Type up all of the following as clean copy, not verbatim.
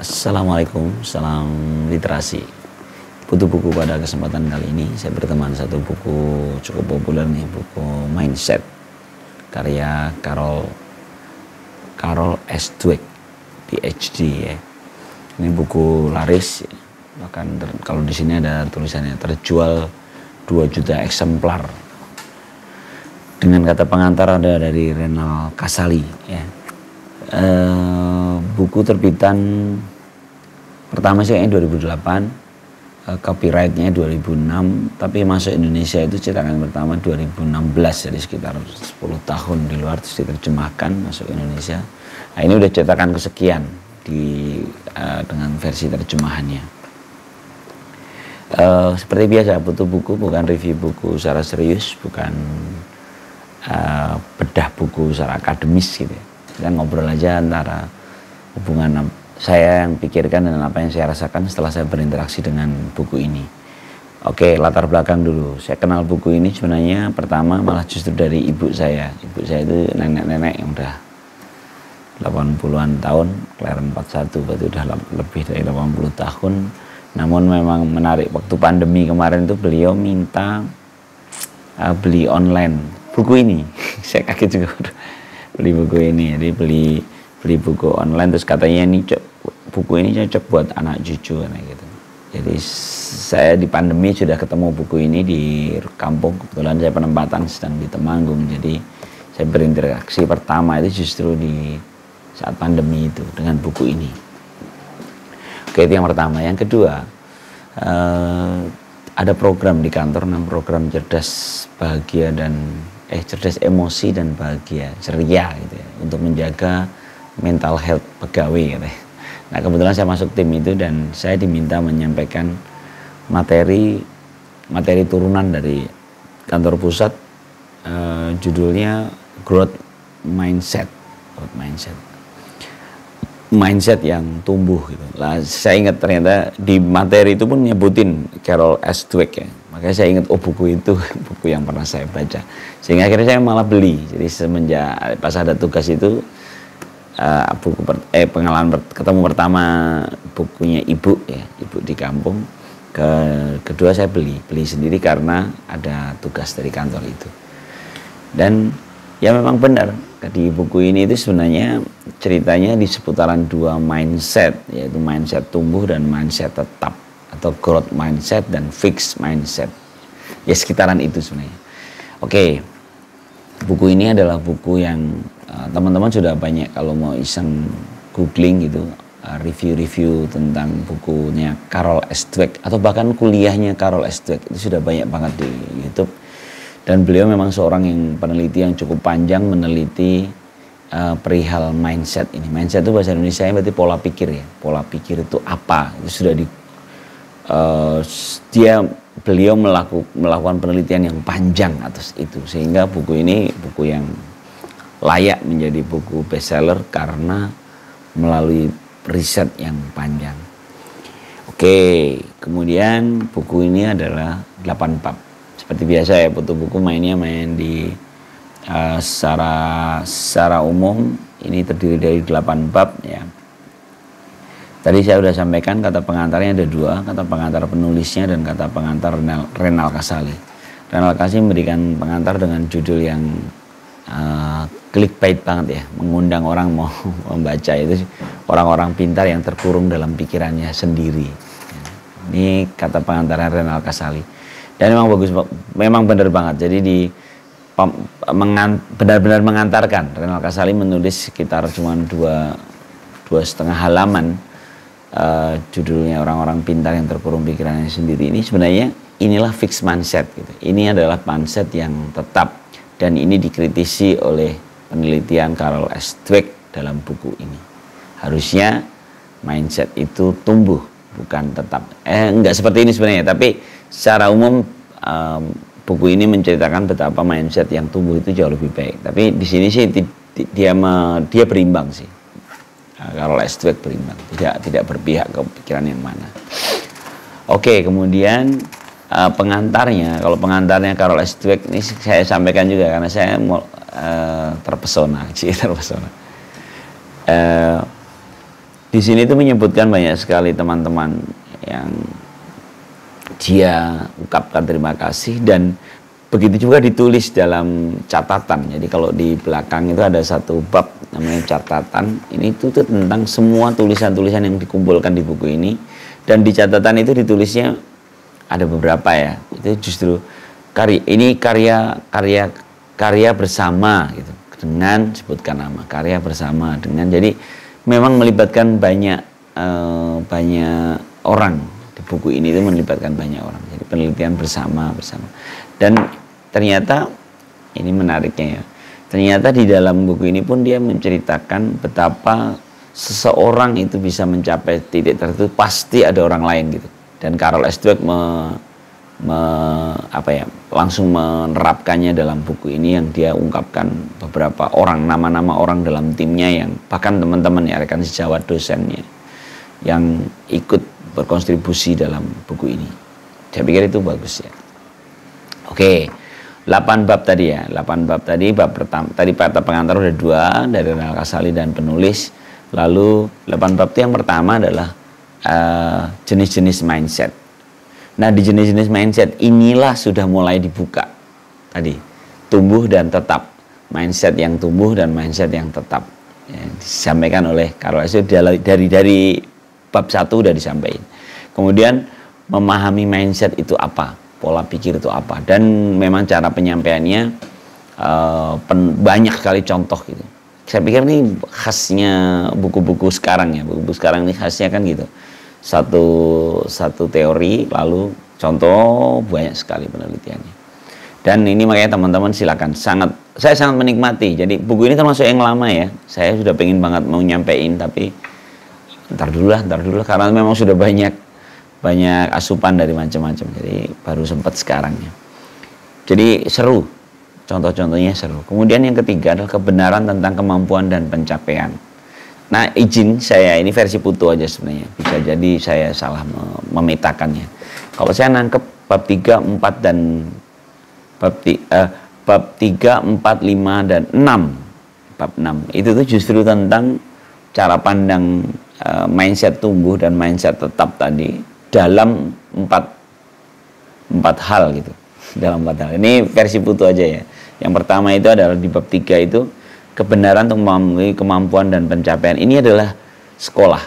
Assalamualaikum, salam literasi. Butuh buku pada kesempatan kali ini. Saya berteman satu buku cukup populer nih, buku Mindset karya Carol S. Dweck, PhD ya. Ini buku laris, bahkan kalau di sini ada tulisannya terjual 2 juta eksemplar. Dengan kata pengantar ada dari Renal Kasali ya. Buku terbitan pertama sih kayaknya 2008, copyrightnya 2006, tapi masuk Indonesia itu cetakan pertama 2016, jadi sekitar 10 tahun di luar terus diterjemahkan masuk Indonesia. Nah, ini udah cetakan kesekian dengan versi terjemahannya. Seperti biasa, butuh buku bukan review buku secara serius, bukan bedah buku secara akademis gitu ya. Kita ngobrol aja antara hubungan saya yang pikirkan dan apa yang saya rasakan setelah saya berinteraksi dengan buku ini. Oke, latar belakang dulu. Saya kenal buku ini sebenarnya pertama malah justru dari ibu saya. Ibu saya itu nenek-nenek yang udah 80-an tahun, kelahiran 41, berarti udah lebih dari 80 tahun. Namun memang menarik, waktu pandemi kemarin itu beliau minta beli online buku ini. Saya kaget juga beli buku ini. Jadi beli buku online, terus katanya ini buku ini cocok buat anak cucu kayak gitu. Jadi saya di pandemi sudah ketemu buku ini di kampung. Kebetulan saya penempatan sedang di Temanggung, jadi saya berinteraksi pertama itu justru di saat pandemi itu dengan buku ini. Oke, itu yang pertama. Yang kedua, ada program di kantor, namanya program cerdas bahagia dan cerdas emosi dan bahagia, ceria gitu ya, untuk menjaga mental health pegawai gitu ya. Nah, kebetulan saya masuk tim itu dan saya diminta menyampaikan materi turunan dari kantor pusat, judulnya growth mindset yang tumbuh gitu. Lah, saya ingat ternyata di materi itu pun nyebutin Carol S. Dweck ya. Makanya saya ingat, buku itu buku yang pernah saya baca. Sehingga akhirnya saya malah beli. Jadi semenjak pas ada tugas itu, pengalaman ketemu pertama bukunya ibu ya, ibu di kampung. Kedua saya beli sendiri karena ada tugas dari kantor itu. Dan ya memang benar, di buku ini itu sebenarnya ceritanya di seputaran 2 mindset, yaitu mindset tumbuh dan mindset tetap, atau growth mindset dan fixed mindset. Ya sekitaran itu sebenarnya. Oke, buku ini adalah buku yang teman-teman sudah banyak kalau mau iseng googling gitu, review-review tentang bukunya Carol S. Dweck atau bahkan kuliahnya Carol S. Dweck itu sudah banyak banget di YouTube. Dan beliau memang seorang yang peneliti yang cukup panjang meneliti perihal mindset ini. Mindset itu bahasa Indonesia berarti pola pikir ya. Pola pikir itu apa? Itu sudah beliau melakukan penelitian yang panjang atas itu, sehingga buku ini buku yang layak menjadi buku bestseller karena melalui riset yang panjang. Oke, kemudian buku ini adalah 8 bab. Seperti biasa ya, butuh buku main di secara umum ini terdiri dari 8 bab ya. Tadi saya sudah sampaikan kata pengantarnya ada 2, kata pengantar penulisnya dan kata pengantar Renal Kasali. Renal Kasali memberikan pengantar dengan judul yang clickbait banget ya, mengundang orang mau membaca. Itu orang-orang pintar yang terkurung dalam pikirannya sendiri. Ini kata pengantarnya Renal Kasali. Dan memang bagus, memang benar banget. Jadi benar-benar mengantarkan. Renal Kasali menulis sekitar cuma 2,5 halaman. Judulnya orang-orang pintar yang terkurung pikirannya sendiri. Ini sebenarnya inilah fixed mindset gitu. Ini adalah mindset yang tetap, dan ini dikritisi oleh penelitian Carol S. Dweck dalam buku ini. Harusnya mindset itu tumbuh, bukan tetap. Enggak seperti ini sebenarnya, tapi secara umum buku ini menceritakan betapa mindset yang tumbuh itu jauh lebih baik. Tapi di sini sih dia berimbang sih. Carol S. Dweck berimbang, tidak berpihak ke pikiran yang mana. Oke, kemudian pengantarnya, kalau pengantarnya Carol S. Dweck ini saya sampaikan juga karena saya terpesona. Di sini itu menyebutkan banyak sekali teman-teman yang dia ungkapkan terima kasih, dan begitu juga ditulis dalam catatan. Jadi kalau di belakang itu ada satu bab namanya catatan. Ini itu tentang semua tulisan-tulisan yang dikumpulkan di buku ini, dan di catatan itu ditulisnya ada beberapa ya. Itu justru karya bersama gitu. Dengan sebutkan nama karya bersama dengan, jadi memang melibatkan banyak orang. Di buku ini itu melibatkan banyak orang, jadi penelitian bersama. Dan ternyata ini menariknya ya, ternyata di dalam buku ini pun dia menceritakan betapa seseorang itu bisa mencapai titik tertentu pasti ada orang lain gitu. Dan Carol S. Dweck langsung menerapkannya dalam buku ini, yang dia ungkapkan beberapa orang, nama-nama orang dalam timnya, yang bahkan teman-teman ya, rekan sejawat dosennya yang ikut berkontribusi dalam buku ini. Saya pikir itu bagus ya. Oke, 8 bab tadi ya. 8 bab tadi, bab pertama tadi kata pengantar udah 2 dari Renal Kasali dan penulis. Lalu 8 bab itu yang pertama adalah jenis-jenis mindset. Nah, di jenis-jenis mindset inilah sudah mulai dibuka tadi, tumbuh dan tetap, mindset yang tumbuh dan mindset yang tetap ya, disampaikan oleh Carol S. dari bab 1 udah disampaikan. Kemudian memahami mindset itu apa, pola pikir itu apa, dan memang cara penyampaiannya banyak sekali contoh gitu. Saya pikir ini khasnya buku-buku sekarang ya, buku-buku sekarang ini khasnya kan gitu. Satu teori lalu contoh, banyak sekali penelitiannya. Dan ini makanya teman-teman silakan, saya sangat menikmati. Jadi buku ini termasuk yang lama ya. Saya sudah pengen banget mau nyampein, tapi ntar dulu lah karena memang sudah banyak asupan dari macam-macam. Jadi baru sempat sekarang ya. Jadi seru. Contoh-contohnya seru. Kemudian yang ketiga adalah kebenaran tentang kemampuan dan pencapaian. Nah, izin saya, ini versi Putu aja sebenarnya. Bisa jadi saya salah memetakannya. Kalau saya nangkep bab 3, 4 dan bab 3, 4, 5 dan 6. Bab 6 itu tuh justru tentang cara pandang mindset tumbuh dan mindset tetap tadi dalam empat hal gitu. Dalam 4 hal. Ini versi Putu aja ya. Yang pertama itu adalah di bab 3 itu kebenaran untuk memenuhi kemampuan dan pencapaian. Ini adalah sekolah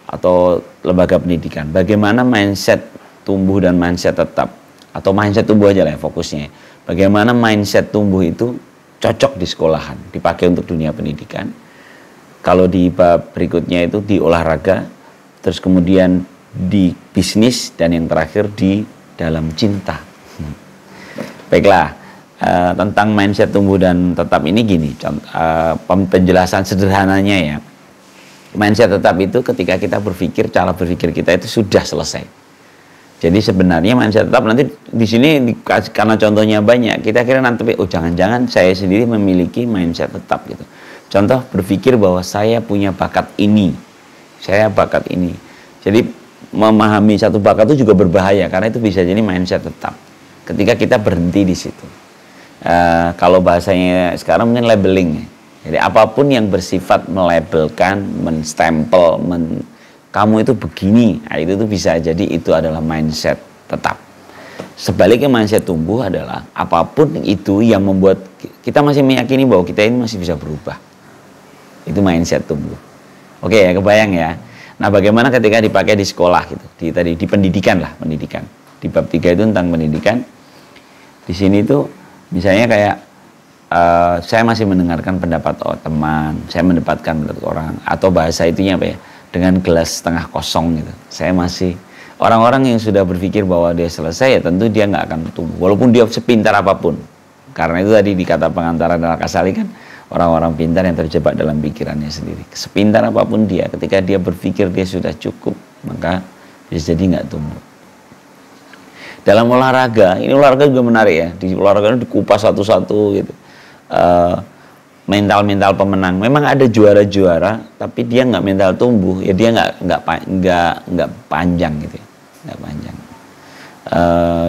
atau lembaga pendidikan. Bagaimana mindset tumbuh dan mindset tetap, atau mindset tumbuh aja lah ya fokusnya. Bagaimana mindset tumbuh itu cocok di sekolahan, dipakai untuk dunia pendidikan. Kalau di bab berikutnya itu di olahraga, terus kemudian di bisnis, dan yang terakhir di dalam cinta. Baiklah. Tentang mindset tumbuh dan tetap ini gini, penjelasan sederhananya ya. Mindset tetap itu ketika kita berpikir, cara berpikir kita itu sudah selesai. Jadi sebenarnya mindset tetap nanti di sini karena contohnya banyak, kita kira nanti jangan-jangan saya sendiri memiliki mindset tetap gitu. Contoh, berpikir bahwa saya punya bakat ini, saya bakat ini. Jadi memahami satu bakat itu juga berbahaya, karena itu bisa jadi mindset tetap. Ketika kita berhenti di situ. Kalau bahasanya sekarang mungkin labeling. Jadi apapun yang bersifat melabelkan, menstempel, kamu itu begini, nah, itu tuh bisa jadi itu adalah mindset tetap. Sebaliknya mindset tumbuh adalah apapun itu yang membuat kita masih meyakini bahwa kita ini masih bisa berubah. Itu mindset tumbuh. Oke ya, kebayang ya. Nah, bagaimana ketika dipakai di sekolah gitu, di pendidikan lah, pendidikan. Di bab 3 itu tentang pendidikan. Di sini tuh misalnya kayak saya masih mendengarkan pendapat teman, saya mendapatkan pendapat orang, atau bahasa itunya apa ya, dengan gelas setengah kosong gitu. Saya masih, orang-orang yang sudah berpikir bahwa dia selesai ya tentu dia nggak akan tumbuh, walaupun dia sepintar apapun. Karena itu tadi dikata pengantar Renal Kasali kan, orang-orang pintar yang terjebak dalam pikirannya sendiri. Sepintar apapun dia, ketika dia berpikir dia sudah cukup, maka bisa jadi nggak tumbuh. Dalam olahraga, ini olahraga juga menarik ya. Di olahraga itu dikupas satu-satu gitu. Mental pemenang. Memang ada juara-juara, tapi dia nggak mental tumbuh. Ya dia nggak panjang gitu. Nggak panjang.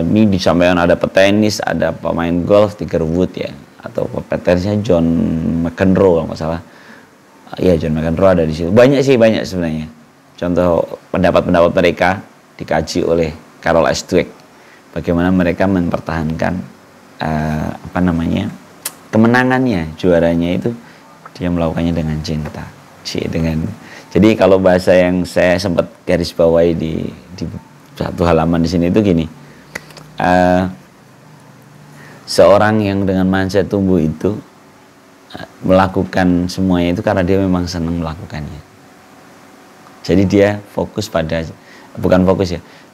Ini disampaikan ada petenis, ada pemain golf Tiger Woods ya, atau petenisnya John McEnroe kalau nggak salah. Iya, John McEnroe ada di situ. Banyak sebenarnya. contoh pendapat-pendapat mereka dikaji oleh Carol S. Dweck. Bagaimana mereka mempertahankan kemenangannya, juaranya itu dia melakukannya dengan cinta. Jadi kalau bahasa yang saya sempat garis bawahi di satu halaman di sini itu gini, seorang yang dengan mindset tumbuh itu melakukan semuanya itu karena dia memang senang melakukannya. Jadi dia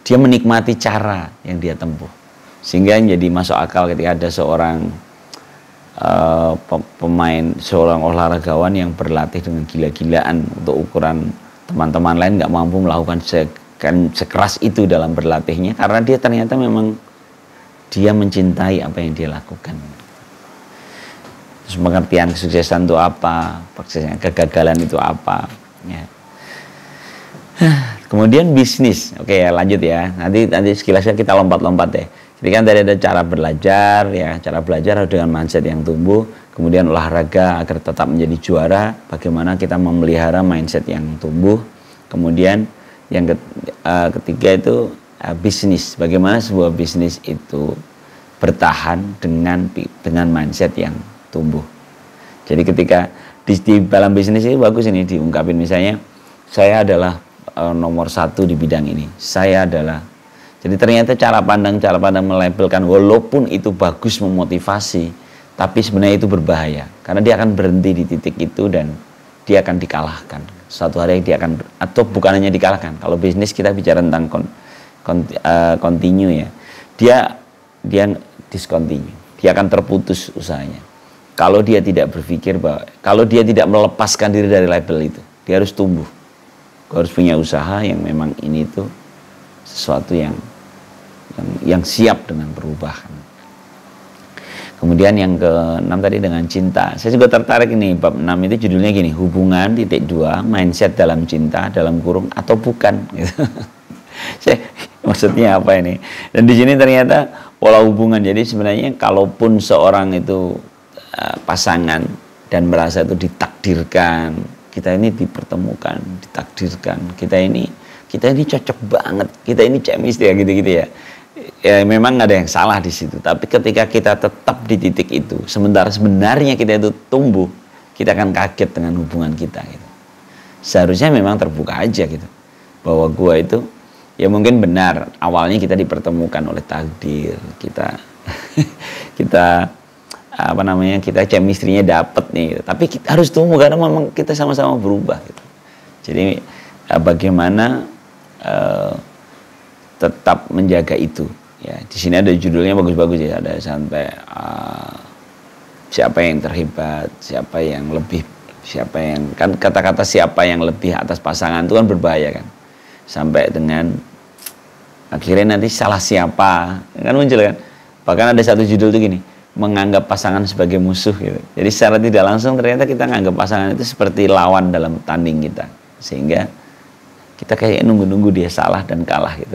dia menikmati cara yang dia tempuh, sehingga jadi masuk akal ketika ada seorang seorang olahragawan yang berlatih dengan gila-gilaan untuk ukuran teman-teman lain nggak mampu melakukan sekeras itu dalam berlatihnya, karena dia ternyata memang dia mencintai apa yang dia lakukan. Terus pengertian kesuksesan itu apa, kegagalan itu apa, ya. Kemudian bisnis, oke ya, lanjut ya. Nanti sekilasnya kita lompat-lompat deh. Jadi kan tadi ada cara belajar, ya, cara belajar harus dengan mindset yang tumbuh. Kemudian olahraga agar tetap menjadi juara, bagaimana kita memelihara mindset yang tumbuh. Kemudian yang ketiga itu bisnis, bagaimana sebuah bisnis itu bertahan dengan mindset yang tumbuh. Jadi ketika di dalam bisnis ini bagus ini diungkapin, misalnya saya adalah nomor 1 di bidang ini, saya adalah. Jadi ternyata cara pandang melabelkan, walaupun itu bagus memotivasi, tapi sebenarnya itu berbahaya, karena dia akan berhenti di titik itu dan dia akan dikalahkan. Suatu hari dia akan, atau bukan hanya dikalahkan. Kalau bisnis kita bicara tentang continue ya, dia discontinue, dia akan terputus usahanya. Kalau dia tidak berpikir bahwa, kalau dia tidak melepaskan diri dari label itu, dia harus tumbuh. Harus punya usaha yang memang ini tuh sesuatu yang siap dengan perubahan. Kemudian yang ke-6 tadi dengan cinta. Saya juga tertarik ini, bab 6 itu judulnya gini, hubungan (2) mindset dalam cinta dalam kurung atau bukan gitu. Maksudnya apa ini? Dan di sini ternyata pola hubungan. Jadi sebenarnya kalaupun seorang itu pasangan dan merasa itu ditakdirkan, kita ini dipertemukan, ditakdirkan, kita ini cocok banget, kita ini chemistry ya, gitu-gitu ya. Ya memang nggak ada yang salah di situ, tapi ketika kita tetap di titik itu, sebenarnya kita itu tumbuh, kita akan kaget dengan hubungan kita gitu. Seharusnya memang terbuka aja gitu, bahwa gua itu ya mungkin benar awalnya kita dipertemukan oleh takdir, kita kita chemistry-nya dapet nih gitu. Tapi kita harus tumbuh karena memang kita sama-sama berubah gitu. Jadi bagaimana tetap menjaga itu ya. Di sini ada judulnya bagus-bagus ya, ada sampai siapa yang terhebat, siapa yang lebih, siapa yang, kan kata-kata siapa yang lebih atas pasangan itu kan berbahaya kan, sampai dengan akhirnya nanti salah siapa kan muncul kan. Bahkan ada satu judul tuh gini, menganggap pasangan sebagai musuh gitu. Jadi secara tidak langsung ternyata kita menganggap pasangan itu seperti lawan dalam tanding kita, sehingga kita kayak nunggu-nunggu dia salah dan kalah gitu.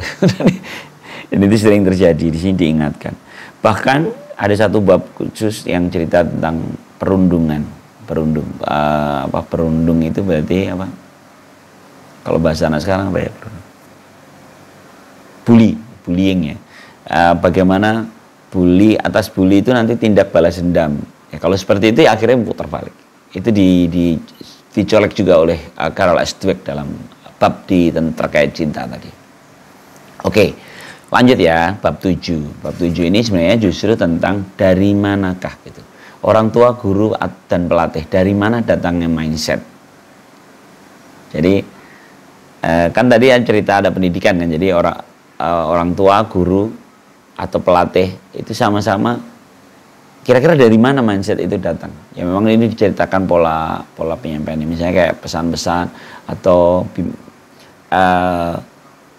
Dan itu sering terjadi, di sini diingatkan. Bahkan ada satu bab khusus yang cerita tentang perundungan. Perundung itu berarti apa? Kalau bahasa anak sekarang apa ya? Bullying ya. Bagaimana atas bully itu nanti tindak balas dendam. Ya, kalau seperti itu ya akhirnya putar balik. Itu dicolek juga oleh Carol S. Dweck dalam bab terkait cinta tadi. Oke, lanjut ya, bab 7. Bab 7 ini sebenarnya justru tentang dari manakah gitu. Orang tua, guru, dan pelatih, dari mana datangnya mindset. Jadi kan tadi cerita ada pendidikan kan. Jadi orang tua, guru, atau pelatih itu sama-sama kira-kira dari mana mindset itu datang. Ya memang ini diceritakan pola penyampaian, misalnya kayak pesan-pesan atau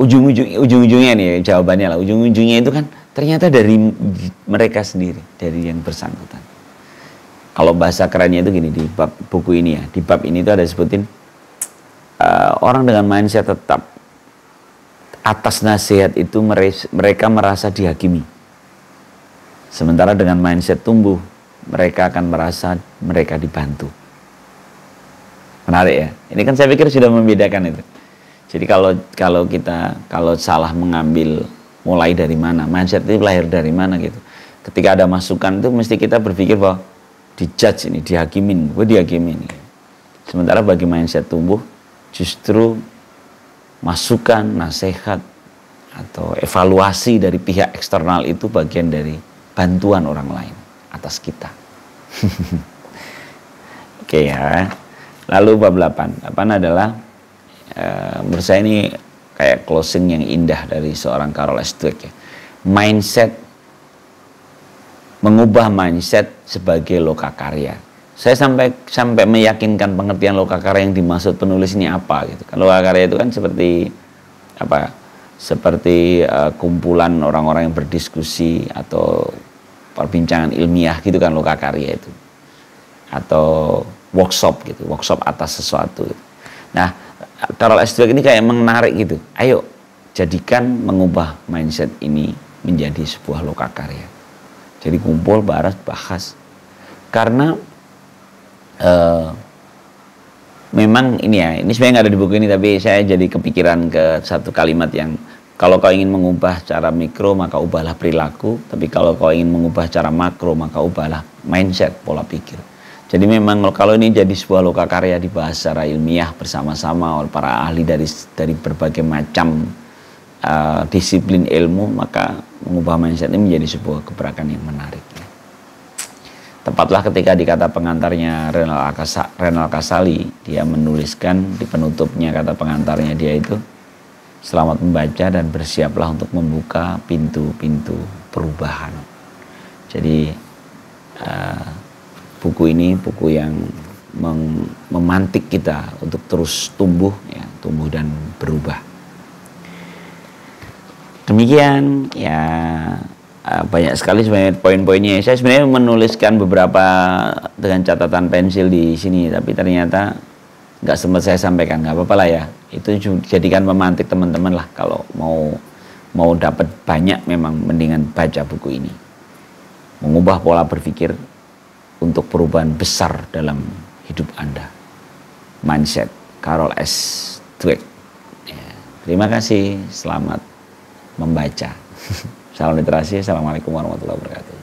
ujung-ujungnya nih jawabannya lah, ujung-ujungnya itu kan ternyata dari mereka sendiri, dari yang bersangkutan. Kalau bahasa kerennya itu gini, di bab buku ini ya, di bab ini itu ada sebutin orang dengan mindset tetap atas nasihat itu mereka merasa dihakimi, sementara dengan mindset tumbuh mereka akan merasa mereka dibantu. Menarik ya, ini kan saya pikir sudah membedakan itu. Jadi kalau salah mengambil mulai dari mana, mindset itu lahir dari mana gitu. Ketika ada masukan itu mesti kita berpikir bahwa dijudge ini, dihakimin, gue dihakimin. Sementara bagi mindset tumbuh justru masukan, nasihat atau evaluasi dari pihak eksternal itu bagian dari bantuan orang lain atas kita. Oke ya. Lalu bab 8. 8 adalah menurut saya ini kayak closing yang indah dari seorang Carol S. Dweck ya. Mindset, mengubah mindset sebagai lokakarya. Saya sampai meyakinkan pengertian lokakarya yang dimaksud penulis ini apa gitu. Kan lokakarya itu kan seperti apa? Seperti kumpulan orang-orang yang berdiskusi atau perbincangan ilmiah gitu kan lokakarya itu. Atau workshop gitu, workshop atas sesuatu gitu. Nah, Carol S. Dweck ini kayak menarik gitu. Ayo jadikan mengubah mindset ini menjadi sebuah lokakarya. Jadi kumpul, bahas. Karena memang ini ya, ini sebenarnya nggak ada di buku ini, tapi saya jadi kepikiran ke satu kalimat yang kalau kau ingin mengubah cara mikro maka ubahlah perilaku, tapi kalau kau ingin mengubah cara makro maka ubahlah mindset, pola pikir. Jadi memang kalau ini jadi sebuah lokakarya dibahas secara ilmiah bersama-sama oleh para ahli dari berbagai macam disiplin ilmu, maka mengubah mindset ini menjadi sebuah gebrakan yang menarik. Tepatlah ketika di kata pengantarnya Renal Kasali, dia menuliskan di penutupnya kata pengantarnya dia itu, selamat membaca dan bersiaplah untuk membuka pintu-pintu perubahan. Jadi buku ini buku yang memantik kita untuk terus tumbuh dan berubah. Demikian ya. Banyak sekali sebenarnya poin-poinnya. Saya sebenarnya menuliskan beberapa dengan catatan pensil di sini, tapi ternyata nggak sempat saya sampaikan. Nggak apa-apa lah ya. Itu jadikan memantik teman-teman lah. Kalau mau dapat banyak, memang mendingan baca buku ini. Mengubah pola berpikir untuk perubahan besar dalam hidup Anda. Mindset, Carol S. Dweck. Ya, terima kasih. Selamat membaca. Salam literasi. Assalamualaikum warahmatullahi wabarakatuh.